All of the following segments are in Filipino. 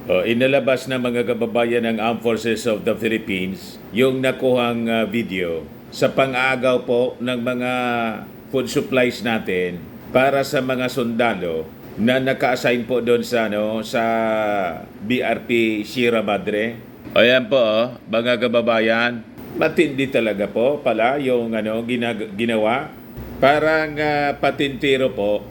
Inalabas na mga kababayan ng Armed Forces of the Philippines yung nakuhang video sa pang-aagaw po ng mga food supplies natin para sa mga sundalo na naka-assign po doon sa sa BRP Sierra Madre. Ayan po, mga kababayan, matindi talaga po pala yung ginawa. Parang patintero po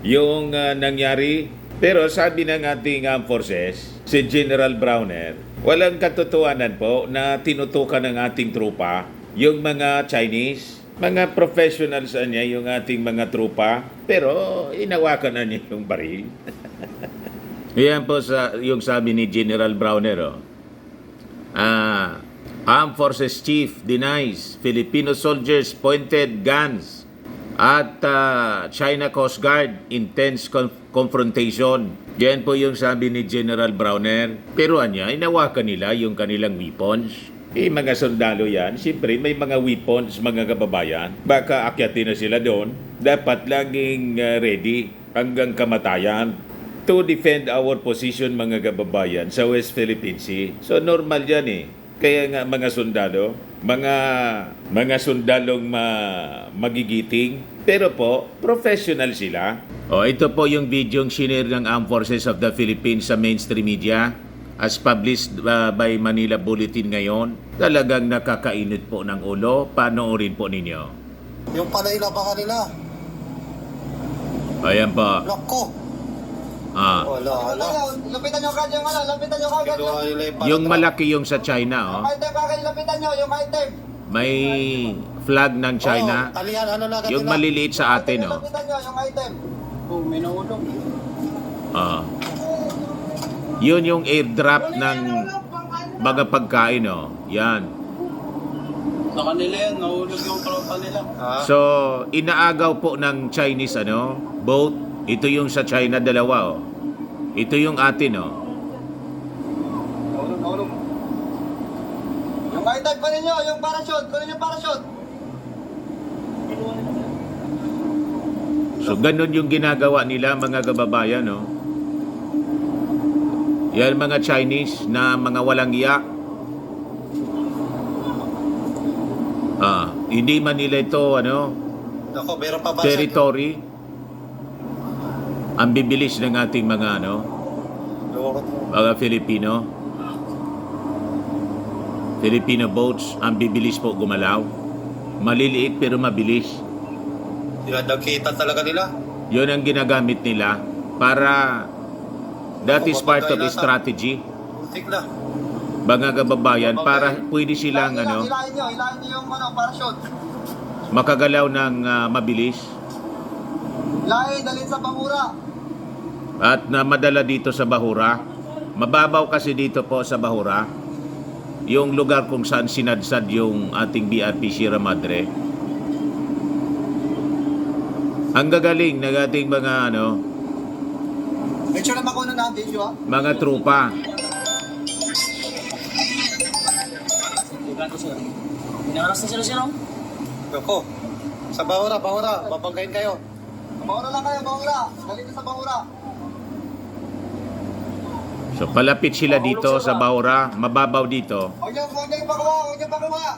yung nangyari. Pero sabi ng ating armed forces, si General Browner, walang katotohanan po na tinutukan ng ating trupa yung mga Chinese. Mga professionals niya yung ating mga trupa, pero inawakan na niya yung baril. Yan po yung sabi ni General Browner. Armed Forces Chief denies Filipino soldiers pointed guns at China Coast Guard intense confrontation. Yan po yung sabi ni General Browner. Pero inawakan nila yung kanilang weapons. Mga sundalo yan, siyempre may mga weapons, mga kababayan. Baka akyatin na sila doon. Dapat laging ready hanggang kamatayan to defend our position, mga kababayan, sa West Philippine Sea. So normal yan Kaya nga mga sundalo, mga sundalong magigiting, pero po, professional sila. Ito po yung video sinare ng Armed Forces of the Philippines sa mainstream media as published by Manila Bulletin ngayon. Talagang nakakainit po ng ulo. Panoorin po ninyo. Yung palaila pa kanila. Ayan pa. Lako. Wala. Lapitan nyo kagad yung lapitan nyo kagad Yung malaki yung sa China, Yung item kagad, lapitan nyo, yung item. May flag ng China. Talian, Yung maliliit sa atin, Lapitan nyo, yung item. may naulong. Yun yung airdrop ng mga pagkain, Yan. Sa kanila yan, nahulog yung tropa nila. So, inaagaw po ng Chinese, boat. Ito yung sa China, dalawa, Ito yung atin, Nahulog. Yung item pa ninyo, yung parachute, kunin yung parachute. So, ganun yung ginagawa nila, mga kababayan, Yan mga Chinese na mga walang iya. Hindi man nila ito, Ako, meron pa ba territory. Ang bibilis ng ating mga, mga Filipino. Filipino boats, ang bibilis po gumalaw. Maliliit pero mabilis. Nakita talaga nila. Yun ang ginagamit nila para that is part of a strategy. Tik na. Mga kababayan, para pwede silang Hilahin nyo yung parachute. makagalaw ng mabilis Hilahin, dalhin sa bangura. at na madala dito sa Bahura. Mababaw kasi dito po sa Bahura, yung lugar kung saan sinadsad yung ating BRP Sierra Madre. Ang gagaling ng ating mga Make sure na makuha na video, mga trupa. Inaras na sila. Ako. Sa Bahura, babanggain kayo. Bangura lang kayo, bangura. Dalhin sa bangura. So palapit sila dito sa Bahura, mababaw dito. Huwag niyo pakuha.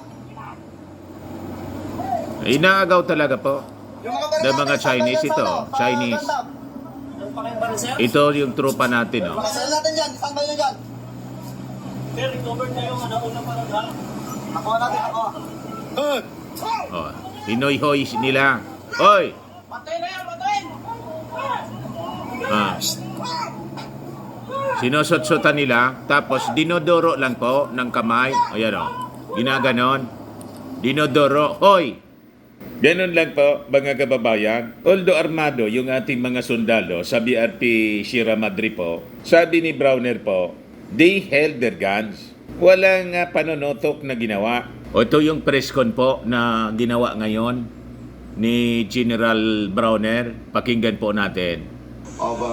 Inaagaw talaga po. Yung ng mga Chinese ito, Chinese. Ito yung trupa natin, Pakasalan natin dyan, standby nyo dyan. Pero recover na yung una parang Nakuha natin, nakuha. Hinoy-hoy nila. Hoy! Patay na yan, patay! Sinusot-sutan nila, tapos dinodoro lang po ng kamay. Ayan ginaganon. Dinodoro. Hoy! Ganon lang po, mga kababayan. Although armado yung ating mga sundalo sa BRP Sierra Madre po, sabi ni Browner po, they held their guns. Walang panonotok na ginawa. Ito yung press con po na ginawa ngayon ni General Browner. Pakinggan po natin. Of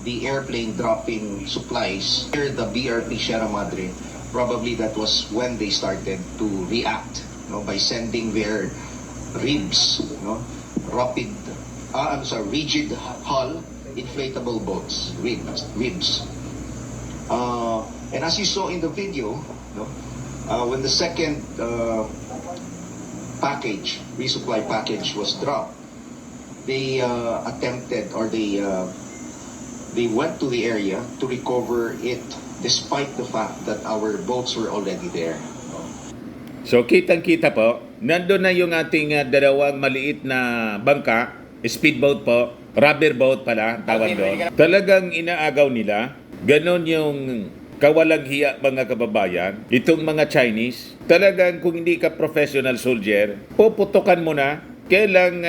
the airplane dropping supplies near the BRP Sierra Madre. Probably that was when they started to react by sending their ribs, rigid hull inflatable boats, ribs. And as you saw in the video, no, when the second resupply package was dropped, they attempted, or they went to the area to recover it despite the fact that our boats were already there. So kitang-kita po, nandun na yung ating dalawang maliit na bangka, speedboat po, rubber boat pala, tawag doon. Talagang inaagaw nila. Ganon yung kawalang hiya mga kababayan. Itong mga Chinese, talagang kung hindi ka professional soldier, puputukan mo na. Kailang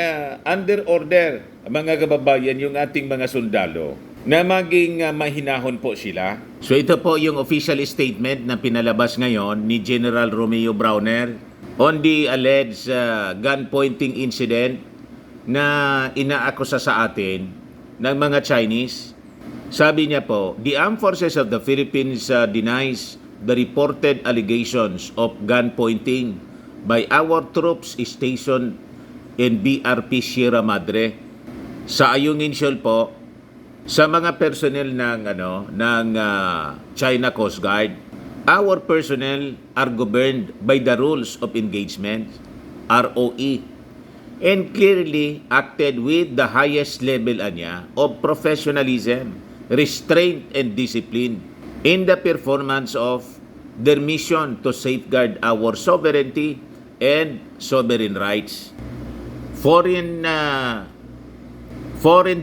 under order, mga kababayan, yung ating mga sundalo na maging mahinahon po sila. So ito po yung official statement na pinalabas ngayon ni General Romeo Browner on the alleged gun pointing incident na inaakusa sa atin ng mga Chinese. Sabi niya po, the Armed Forces of the Philippines denies the reported allegations of gun pointing by our troops stationed in BRP Sierra Madre. Sa Ayungin Shoal po, sa mga personnel ng China Coast Guard, our personnel are governed by the rules of engagement, ROE, and clearly acted with the highest level of professionalism, restraint, and discipline in the performance of their mission to safeguard our sovereignty and sovereign rights. Foreign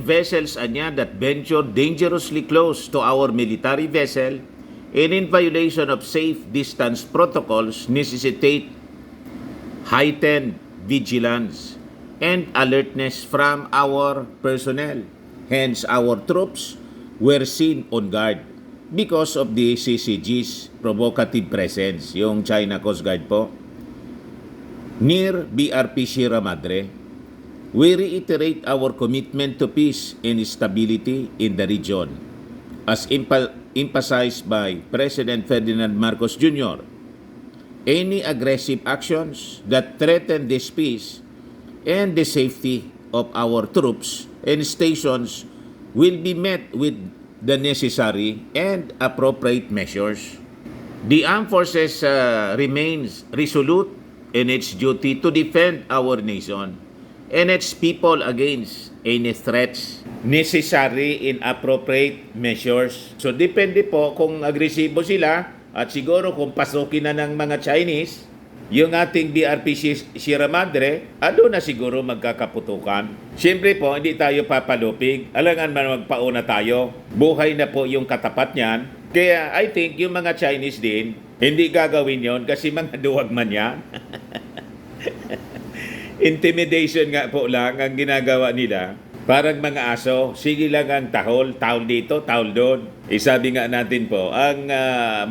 vessels that venture dangerously close to our military vessel and in violation of safe distance protocols necessitate heightened vigilance and alertness from our personnel. Hence, our troops were seen on guard because of the CCG's provocative presence, yung China Coast Guard po, near BRP Sierra Madre. We reiterate our commitment to peace and stability in the region, as emphasized by President Ferdinand Marcos Jr. Any aggressive actions that threaten this peace and the safety of our troops and stations will be met with the necessary and appropriate measures. The Armed Forces remains resolute in its duty to defend our nation and its people against any threats, necessary and appropriate measures. So depende po kung agresibo sila at siguro kung pasukin na ng mga Chinese, yung ating BRP Sierra Madre, na siguro magkakaputukan. Siyempre po, hindi tayo papalupig. Alangan man magpauna tayo. Buhay na po yung katapat niyan. Kaya I think yung mga Chinese din, hindi gagawin yon kasi mga duwag man yan. Intimidation nga po lang ang ginagawa nila. Parang mga aso, sige lang ang tahol dito, tahol doon. Sabi nga natin po, ang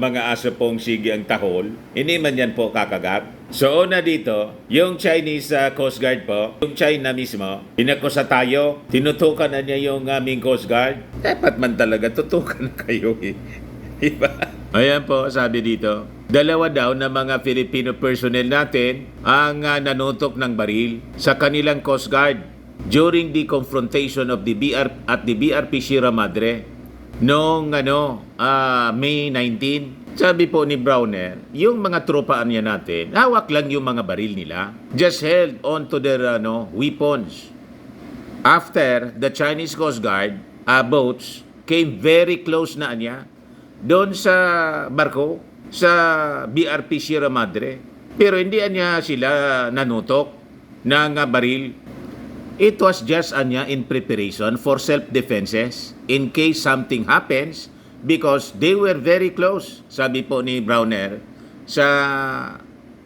mga aso pong sige ang tahol, hindi man yan po kakagat. So una dito, yung Chinese Coast Guard po, yung China mismo, inakusa tayo, tinutukan na niya yung aming Coast Guard. Dapat man talaga, tutukan na kayo eh. Diba? Ayan po, sabi dito. Dalawa daw na mga Filipino personnel natin ang nanutok ng baril sa kanilang Coast Guard during the confrontation of the BRP Sierra Madre noong May 19. Sabi po ni Browner, yung mga tropaan niya natin, hawak lang yung mga baril nila. Just held on to their weapons. After the Chinese Coast Guard boats came very close na niya doon sa barko sa BRP Sierra Madre. Pero hindi niya sila nanutok ng baril. It was just in preparation for self-defenses in case something happens because they were very close, sabi po ni Browner sa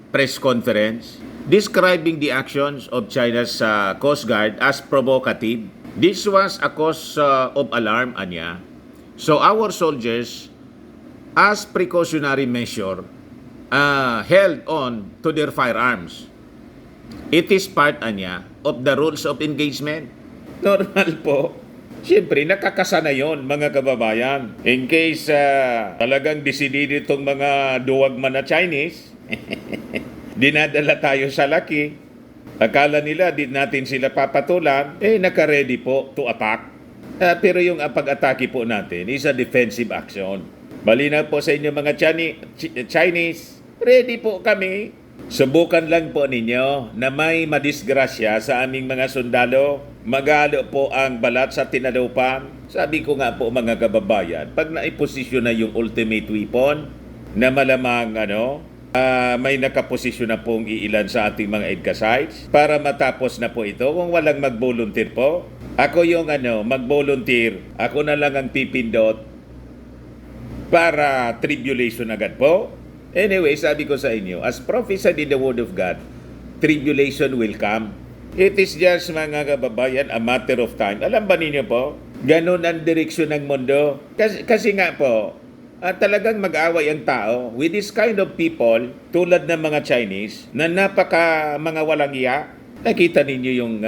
press conference, describing the actions of China's Coast Guard as provocative. This was a cause of alarm, anya. So our soldiers, as precautionary measure, held on to their firearms. It is part, of the rules of engagement. Normal po. Siyempre, nakakasana yon mga kababayan. In case talagang desidido itong mga duwagman na Chinese, dinadala tayo sa laki. Akala nila, di natin sila papatulan, naka-ready po to attack. Pero yung pag-atake po natin is a defensive action. Malinaw po sa inyo mga Chinese, ready po kami. Subukan lang po ninyo na may madisgrasya sa aming mga sundalo. Magalo po ang balat sa tinadaupan. Sabi ko nga po mga kababayan, pag naiposisyon na yung ultimate weapon, na malamang may nakaposisyon na pong iilan sa ating mga EDCA sites para matapos na po ito kung walang mag-volunteer po. Ako yung mag-volunteer, ako na lang ang pipindot para tribulation agad po. Anyway, sabi ko sa inyo, as prophesied in the Word of God, tribulation will come. It is just, mga kababayan, a matter of time. Alam ba ninyo po, ganun ang direksyon ng mundo. Kasi nga po, talagang mag-away ang tao with this kind of people, tulad ng mga Chinese, na napaka mga walang iya. Nakita ninyo yung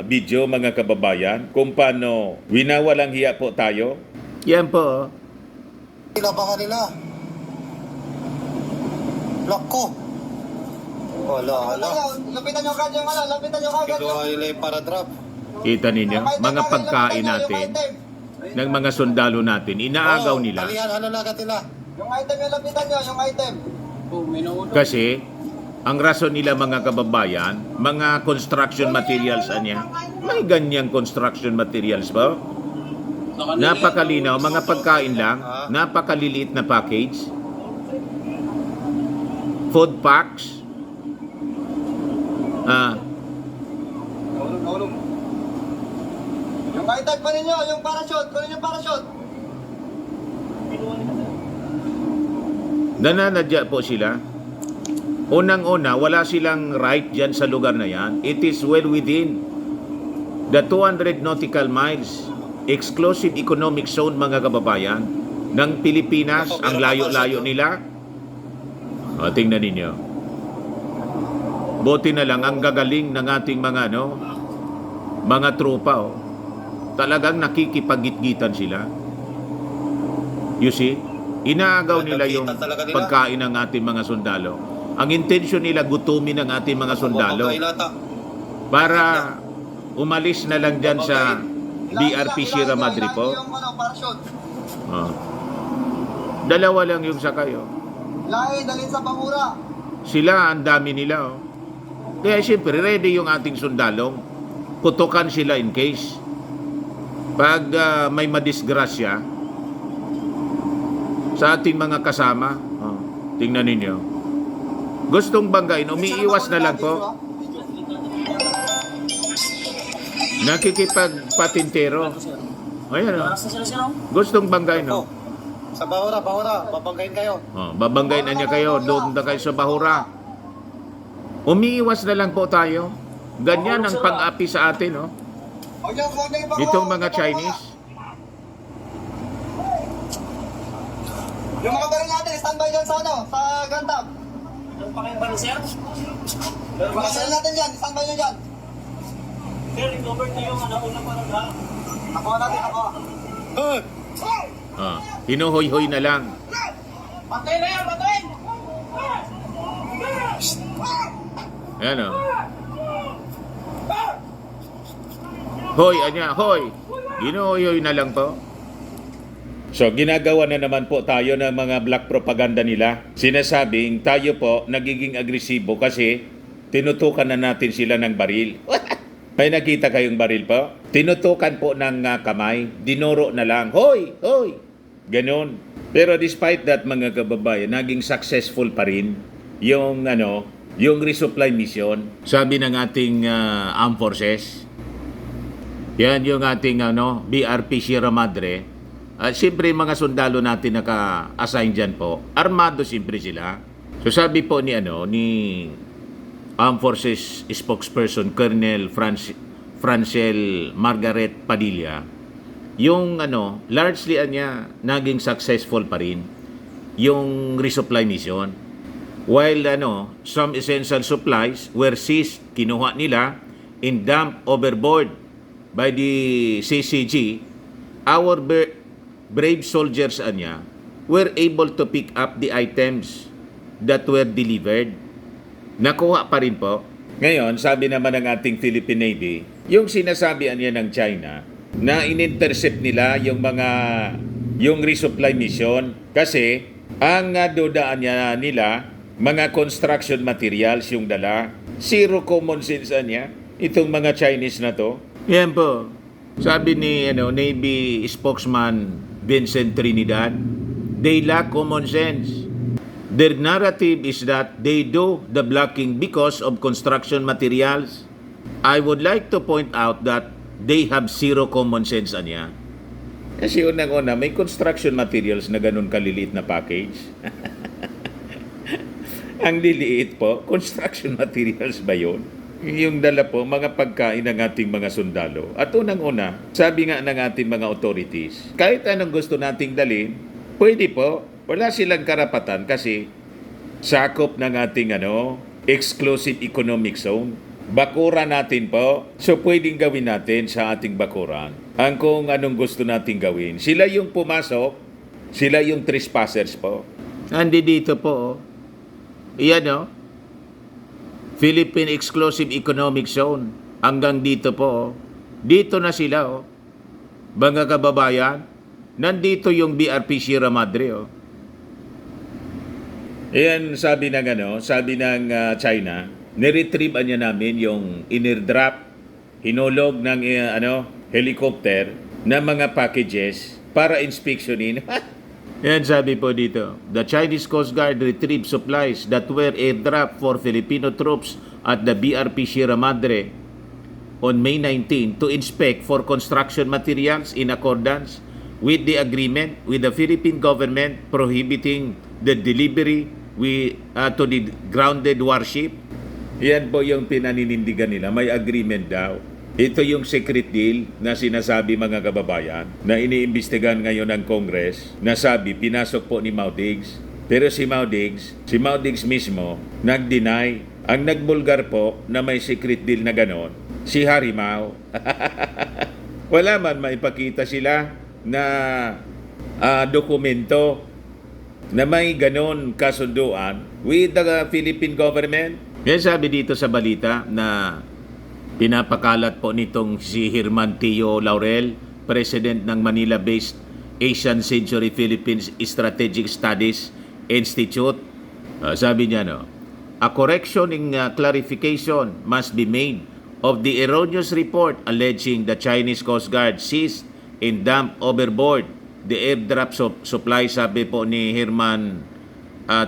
video, mga kababayan, kung paano winawalang hiya po tayo. Yan po. Pinabangan nila. Lock ko. Wala. Lapitan nyo agad yung lapitan nyo agad yung... Ito ay para drop. Kita ninyo, mga pagkain natin, ng mga sundalo natin, inaagaw nila. Ano na agad nila? Yung item yung lapitan nyo, yung item. Oh, may nauna. Kasi, ang rason nila mga kababayan, mga construction materials anya, may ganyang construction materials ba? Napakalinaw, mga pagkain lang, napakaliliit na package. Food packs. Naulog. Yung item pa ninyo, yung parachute, kunin yung parachute. Nananadya po sila. Unang-una, wala silang right dyan sa lugar na yan. It is well within the 200 nautical miles exclusive economic zone, mga kababayan, ng Pilipinas. Ang layo-layo nila. Tingnan ninyo. Buti na lang ang gagaling ng ating mga mga tropa. Talagang nakikipagitgitan sila. You see? Inaagaw nila yung pagkain ng ating mga sundalo. Ang intensyon nila gutumin ng ating mga sundalo para umalis na lang dyan sa BRP Sierra Madre po. Dalawa lang yung sakayo. Dalhin sa Bangura. Sila, ang dami nila. Kaya siyempre, ready yung ating sundalong. Putukan sila in case. Pag may madisgrasya sa ating mga kasama. Tingnan ninyo. Gustong banggain, umiiwas na lang po. Nakikipagpatintero. Ayan Gustong banggain Sa Bahura, babanggain kayo. Babanggain na niya kayo, doon na kayo sa Bahura. Umiiwas na lang po tayo. Ganyan ang pang-api sa atin, itong mga Chinese. Yung mga baril natin, standby dyan sa sa Gandam. Meron pa kayong baril, sir? Yung mga baril natin dyan, standby nyo dyan. Sir, recover na yung una para na. Nakuha natin, nakuha. Hinuhoy-hoy na lang. Patay na yan, patay! Ayan Hoy, hoy. Hinuhoy-hoy na lang po. So, ginagawa na naman po tayo ng mga black propaganda nila. Sinasabing tayo po nagiging agresibo kasi tinutukan na natin sila ng baril. May nakita kayong baril po? Tinutukan po ng kamay, dinuro na lang. Hoy! Hoy! Ganon. Pero despite that, mga kababayan, naging successful pa rin yung yung resupply mission. Sabi ng ating armed forces, yan yung ating BRP Sierra Madre. Siyempre mga sundalo natin naka-assign dyan po. Armado siyempre sila. So sabi po ni Armed Forces spokesperson Colonel Francel Margaret Padilla, yung largely naging successful pa rin yung resupply mission. While some essential supplies were seized, kinuha nila and dumped overboard by the CCG, our brave soldiers were able to pick up the items that were delivered. Nakuha pa rin po. Ngayon, sabi naman ng ating Philippine Navy, yung sinasabi niya ng China na in-intercept nila yung mga yung resupply mission. Kasi ang dudaan nila, mga construction materials yung dala. Zero common sense niya, itong mga Chinese na to. Yan po. Sabi ni Navy spokesman Vincent Trinidad, they lack common sense. Their narrative is that they do the blocking because of construction materials. I would like to point out that they have zero common sense niya. Kasi unang-una, may construction materials na ganun kaliliit na package. Ang liliit po, construction materials ba yun? Yung dala po, mga pagkain ng ating mga sundalo. At unang-una, sabi nga ng ating mga authorities, kahit anong gusto nating dalhin, pwede po. Wala silang karapatan kasi sakop ng ating exclusive economic zone. Bakura natin po. So pwedeng gawin natin sa ating bakuran ang kung anong gusto nating gawin. Sila yung pumasok, sila yung trespassers po. Andi dito po. Iyan Philippine Exclusive Economic Zone. Hanggang dito po. Dito na sila Mga kababayan, nandito yung BRP Sierra Madre Ayan, sabi ng China, niretrieve niya namin yung inairdrop, hinulog ng helicopter na mga packages para inspeksyonin. Yan sabi po dito, the Chinese Coast Guard retrieved supplies that were airdropped for Filipino troops at the BRP Sierra Madre on May 19 to inspect for construction materials in accordance with the agreement with the Philippine government prohibiting the delivery to the grounded warship. Yan po yung pinaninindigan nila. May agreement daw. Ito yung secret deal na sinasabi mga kababayan na iniimbestigahan ngayon ng Congress na sabi pinasok po ni Mao Diggs. Pero si Mao Diggs mismo nag-deny. Ang nagbulgar po na may secret deal na ganon, si Harry Mao. Wala man maipakita sila na dokumento na may ganon kasunduan with the Philippine government. Yan sabi dito sa balita na pinapakalat po nitong si Herman Teo Laurel, President ng Manila-based Asian Century Philippines Strategic Studies Institute. Sabi niya, a correction and clarification must be made of the erroneous report alleging the Chinese Coast Guard seized and dumped overboard the airdrop supply, sabi po ni Herman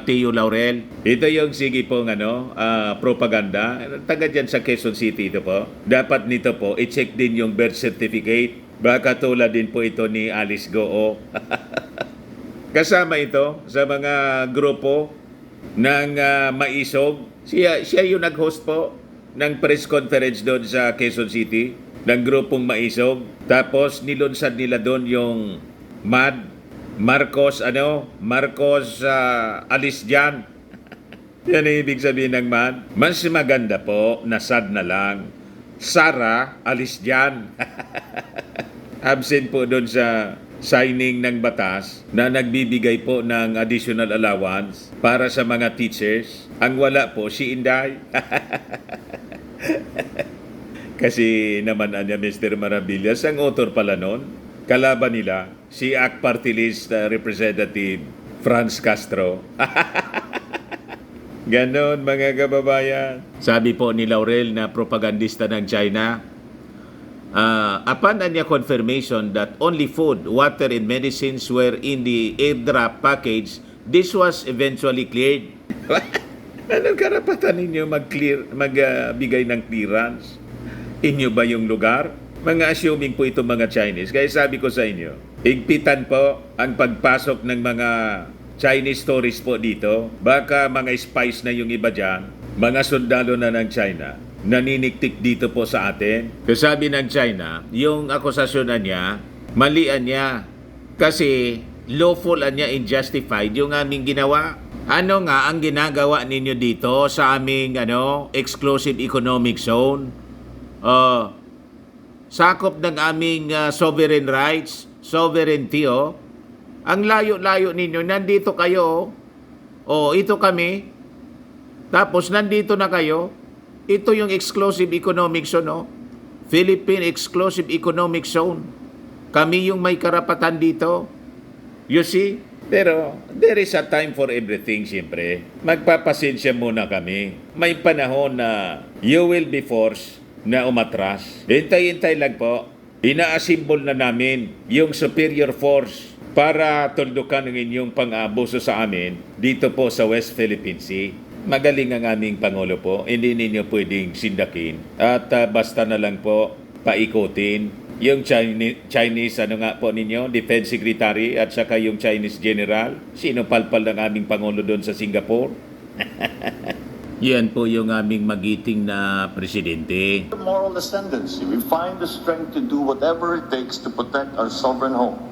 Teo Laurel. Ito yung sige pong propaganda. Taga dyan sa Quezon City ito po. Dapat nito po, i-check din yung birth certificate. Baka tulad din po ito ni Alice Goo. Kasama ito sa mga grupo ng Maisog. Siya yung nag-host po ng press conference doon sa Quezon City ng grupong Maisog. Tapos nilunsad nila doon yung Marcos Alisjan. Yan ang ibig sabihin ng MAD. Mas maganda po na sad na lang. Sara Alisjan. Absent po doon sa signing ng batas na nagbibigay po ng additional allowance para sa mga teachers. Ang wala po si Inday. Kasi naman Mr. Maravillas, ang author pala nun. Kalaban nila, si AC Party List Representative Franz Castro. Ganon mga kababayan. Sabi po ni Laurel na propagandista ng China, upon anya confirmation that only food, water, and medicines were in the airdrop package, this was eventually cleared. Anong karapatan ninyo magbigay ng clearance? Inyo ba yung lugar? Mga assuming po itong mga Chinese. Kaya sabi ko sa inyo, higpitan po ang pagpasok ng mga Chinese tourists po dito. Baka mga spies na yung iba dyan, mga sundalo na ng China, naniniktik dito po sa atin. Kasi sabi ng China, yung akusasyon niya, malian niya. Kasi lawful niya unjustified yung aming ginawa. Ano nga ang ginagawa ninyo dito sa aming exclusive economic zone? Sakop ng aming sovereign rights, sovereignty. Ang layo-layo ninyo, nandito kayo. Ito kami. Tapos nandito na kayo. Ito yung exclusive economic zone. Philippine Exclusive Economic Zone. Kami yung may karapatan dito. You see? Pero there is a time for everything, siyempre. Magpapasensya muna kami. May panahon na you will be forced na umatras. Hintay-hintay lang po. Ina-assemble na namin yung superior force para tuldukan ang inyong pang-abuso sa amin dito po sa West Philippine Sea. Magaling ang aming Pangulo po. Hindi ninyo pwedeng sindakin. At basta na lang po paikutin yung Chinese ano nga po ninyo, Defense Secretary at saka yung Chinese General. Sino palpal ng aming Pangulo doon sa Singapore? Yan po yung aming magiting na presidente. Moral ascendancy. We find the strength to do whatever it takes to protect our sovereign home,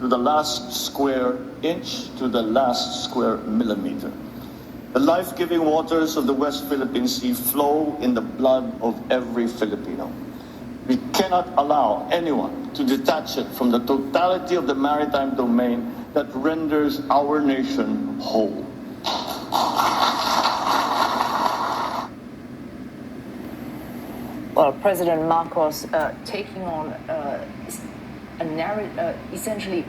to the last square inch, to the last square millimeter. The life-giving waters of the West Philippine Sea flow in the blood of every Filipino. We cannot allow anyone to detach it from the totality of the maritime domain that renders our nation whole. Well, President Marcos taking on a narrative, essentially.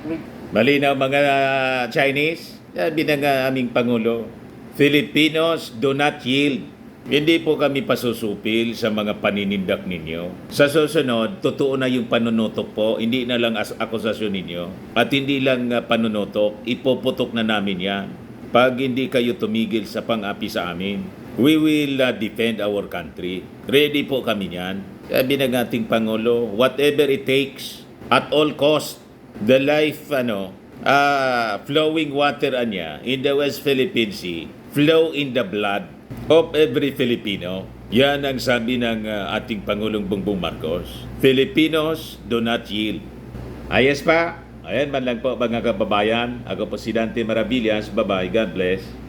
Malinaw mga Chinese, sabi ng aming Pangulo, Filipinos do not yield. Hindi po kami pasusupil sa mga paninindak ninyo. Sa susunod, totoo na yung panunutok po, hindi na lang akusasyon ninyo. At hindi lang panunutok, ipoputok na namin yan. Pag hindi kayo tumigil sa pang-api sa amin, we will defend our country. Ready po kami yan. Sabi ng ating Pangulo, whatever it takes, at all cost, the life, flowing water anya in the West Philippine Sea, flow in the blood of every Filipino. Yan ang sabi ng ating Pangulong Bongbong Marcos. Filipinos do not yield. Ayos pa? Ayan man lang po mga kababayan. Ako po si Dante Maravillas. Bye-bye. God bless.